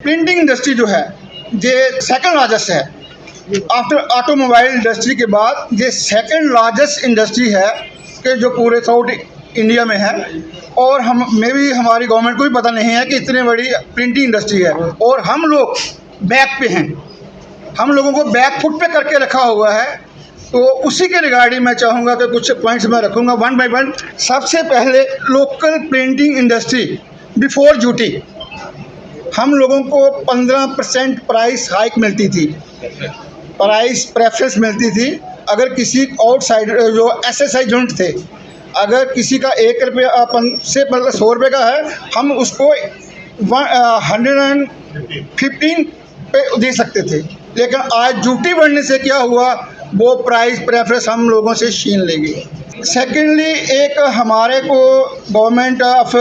Printing industry जो है ये सेकंड लार्जेस्ट है आफ्टर ऑटोमोबाइल इंडस्ट्री के बाद। ये सेकंड लार्जेस्ट इंडस्ट्री है कि जो पूरे साउथ इंडिया में है। और हमारी गवर्नमेंट को भी पता नहीं है कि इतनी बड़ी प्रिंटिंग इंडस्ट्री है और हम लोग बैक पे हैं, हम लोगों को बैक फुट पे करके रखा हुआ है। तो उसी के रिगार्डिंग मैं चाहूँगा कि कुछ पॉइंट्स मैं रखूँगा वन बाय वन। सबसे पहले local printing industry before duty हम लोगों को 15% प्राइस हाइक मिलती थी, प्राइस प्रेफरेंस मिलती थी। अगर किसी आउटसाइड जो एसएसआई यूनिट थे, अगर किसी का 1 रुपया से मतलब 100 रुपये का है, हम उसको 115 पे दे सकते थे। लेकिन आज ड्यूटी बढ़ने से क्या हुआ, वो प्राइस प्रेफरेंस हम लोगों से छीन लेगी। सेकेंडली, एक हमारे को गवर्नमेंट ऑफ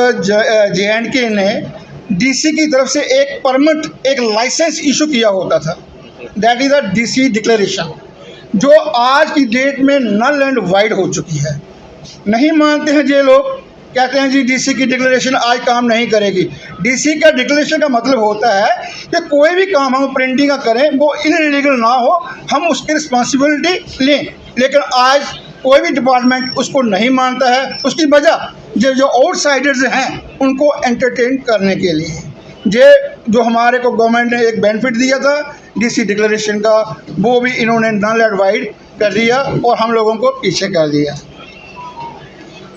JNK ने DC की तरफ से एक परमिट, एक लाइसेंस इशू किया होता था, that is the DC declaration, जो आज की डेट में नल एंड वाइड हो चुकी है। नहीं मानते हैं ये लोग, कहते हैं जी DC की डिक्लेरेशन आज काम नहीं करेगी। DC का डिक्लेरेशन का मतलब होता है कि कोई भी काम हम प्रिंटिंग का करें वो इलीगल ना हो, हम उसकी रिस्पॉन्सिबिलिटी लें। लेकिन आज कोई भी डिपार्टमेंट उसको नहीं मानता है। उसकी वजह जो आउटसाइडर्स हैं उनको एंटरटेन करने के लिए ये जो हमारे को गवर्नमेंट ने एक बेनिफिट दिया था DC डिक्लेरेशन का, वो भी इन्होंने नल एंड वाइड कर दिया और हम लोगों को पीछे कर दिया।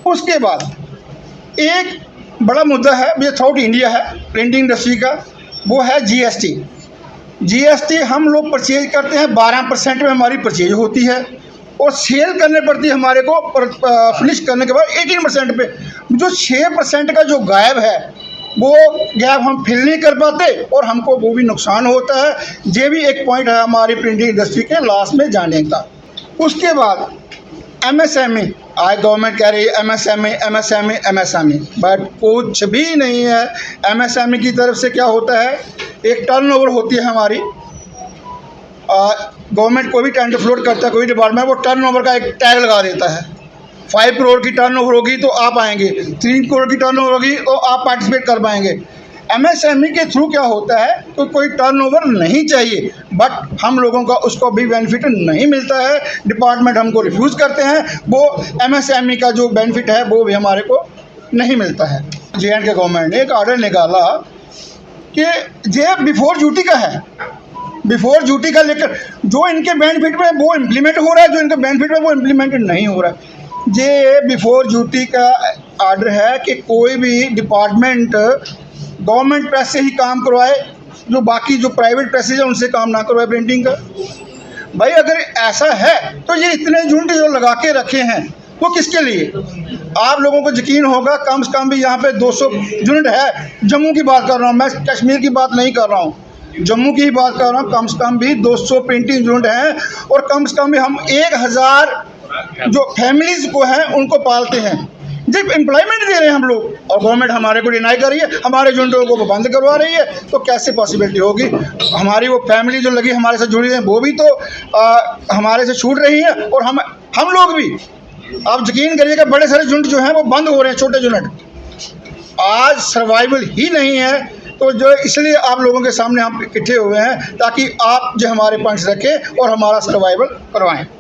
उसके बाद एक बड़ा मुद्दा है, ये साउथ इंडिया है प्रिंटिंग इंडस्ट्री का, वो है GST हम लोग परचेज करते हैं 12% में हमारी परचेज होती है और सेल करने पड़ती है हमारे को फिनिश करने के बाद 18% पे। जो 6% का जो गैप है वो गैप हम फिल नहीं कर पाते और हमको वो भी नुकसान होता है। ये भी एक पॉइंट है हमारी प्रिंटिंग इंडस्ट्री के लॉस में जाने का। उसके बाद MSME, आज गवर्नमेंट कह रही है MSME, बट कुछ भी नहीं है। MSME की तरफ से क्या होता है, एक टर्नओवर होती है हमारी, गवर्नमेंट कोई भी टेंडर फ्लोट करता है कोई डिपार्टमेंट, वो टर्नओवर का एक टैग लगा देता है। 5 करोड़ की टर्नओवर होगी तो आप आएंगे, 3 करोड़ की टर्नओवर होगी तो आप पार्टिसिपेट कर पाएंगे। MSME के थ्रू क्या होता है तो कोई टर्नओवर नहीं चाहिए, बट हम लोगों का उसको भी बेनिफिट नहीं मिलता है, डिपार्टमेंट हमको रिफ्यूज़ करते हैं। वो MSME का जो बेनिफिट है वो भी हमारे को नहीं मिलता है। JNK गवर्नमेंट ने एक ऑर्डर निकाला कि ये बिफोर ड्यूटी का है, बिफोर ड्यूटी का, लेकर जो इनके बेनिफिट में वो इम्प्लीमेंट हो रहा है, जो इनके बेनिफिट में वो इम्प्लीमेंट नहीं हो रहा है। ये बिफोर ड्यूटी का ऑर्डर है कि कोई भी डिपार्टमेंट गवर्नमेंट प्रेस से ही काम करवाए, जो बाकी जो प्राइवेट प्रेसेज है उनसे काम ना करवाए प्रिंटिंग का। भाई अगर ऐसा है तो ये इतने यूनिट जो लगा के रखे हैं वो किसके लिए? आप लोगों को यकीन होगा कम से कम भी यहाँ पे 200 यूनिट है। जम्मू की बात कर रहा हूँ मैं, कश्मीर की बात नहीं कर रहा हूँ, जम्मू की बात कर रहा हूँ। कम से कम भी 200 प्रिंटिंग यूनिट हैं और कम से कम भी हम 1000 जो फैमिलीज़ को हैं उनको पालते हैं, जब एम्प्लॉयमेंट दे रहे हैं हम लोग, और गवर्नमेंट हमारे को डिनाई कर रही है, हमारे यूनिटों को बंद करवा रही है, तो कैसे पॉसिबिलिटी होगी? हमारी वो फैमिली जो लगी हमारे साथ जुड़ी है वो भी तो हमारे से छूट रही है और हम लोग भी। आप यकीन करिएगा बड़े सारे यूनिट जो हैं वो बंद हो रहे हैं, छोटे यूनिट आज सर्वाइवल ही नहीं है। तो जो इसलिए आप लोगों के सामने हम इकट्ठे हुए हैं ताकि आप जो हमारे पॉइंट्स रखें और हमारा सर्वाइवल करवाएं।